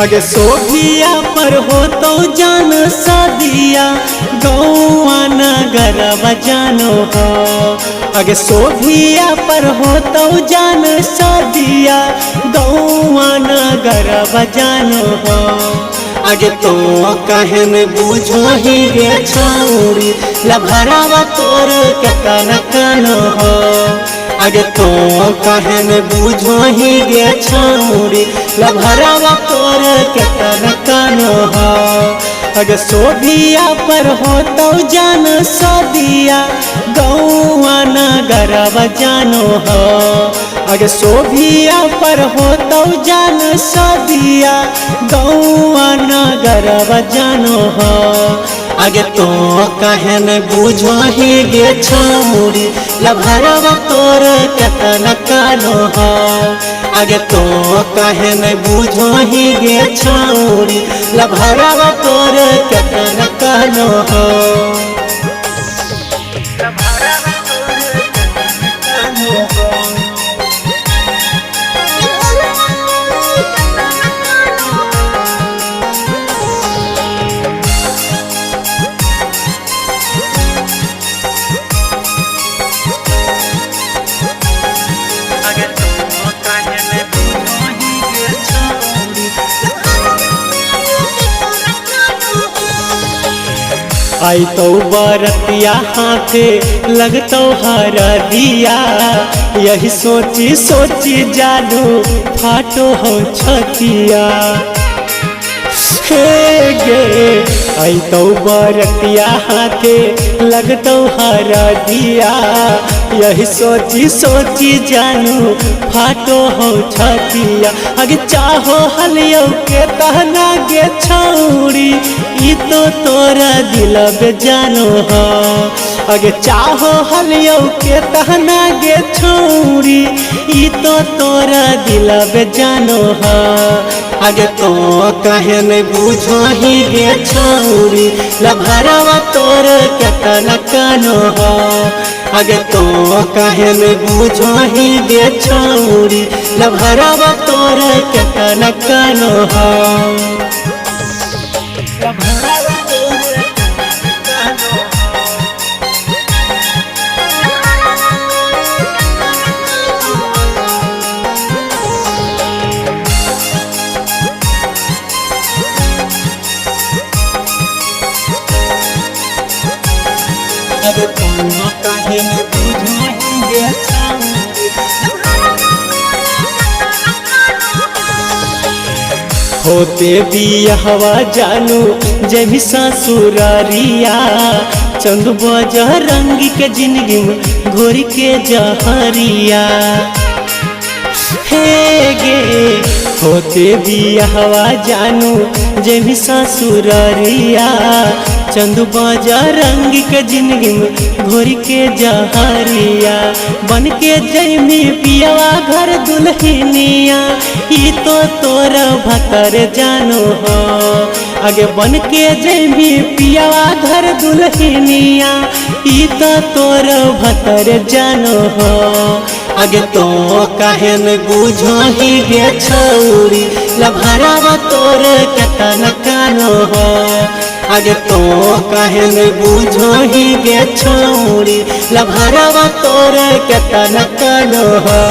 अगे सोभिया पर हो तो जान सदिया गौआ नगर बजानो हो। अगे सोभिया पर हो तो जान सदिया गौआ नगर बजानो हो। अगे तो कहन बुझो ही गे छौरी लभरावा तोर केतन कानो हो। अगे तो कहन बुझो ही गे छौरी लभरावा तोर केतन कानो हो। अगे सोभिया पर हो तो जान सदिया गौआ नगर बजानो हो। अगे सोभिया पर हो तो जान सदिया गौआ नगर बजानो हो। अगे तो कहन बुझो ही गे छौरी लभरावा तोर केतन कानो हो। अगे तो कहन बुझो ही गे छौरी लभरावा तोर केतन कानो हो। आई तो बरतिया हाथे लगतो हरदिया यही सोची सोची जादू फाटो हो छतिया। हे गे आई तो बरतिया हाथे लगतो हरदिया यही सोची सोची जानू फाटो हो छतिया। अगे चाहो हलियो के तहना गे छौरी ई तो तोरा दिल बेजानो हो। अगे चाहो हलियो के तहना गे छौरी ई तो तोरा दिल बेजानो हो। अगे तो कहन बुझो ही गे छौरी लभरावा तोर केतन कानो हो। अगे तो कहन बुझो ही गे छौरी लभरावा तोर केतन कानो हो। अगे तो कहन बुझो ही गे छौरी होते बियाहवा जानू जमी ससुरारिया चंद बजरंगी के जिंदगी में घोरी के जहरिया। हे गे होते बियाहवा जानू जमी ससुरारिया चंदू बजरंगी के जिंदगी में घोरी के जहरिया। बन के जैमी पियावा घर दुल्हनिया ई तो तोर भतर जानो हो। आगे बन के जैमी पियावा घर दुल्हनिया ई तो तोर भतर जानो हो। आगे तो कहन बुझो ही गे छौरी लभरावा तोर केतन कानो हो। आगे तो कहन बुझो ही गे छौरी लभरावा तोर केतन कानो हो।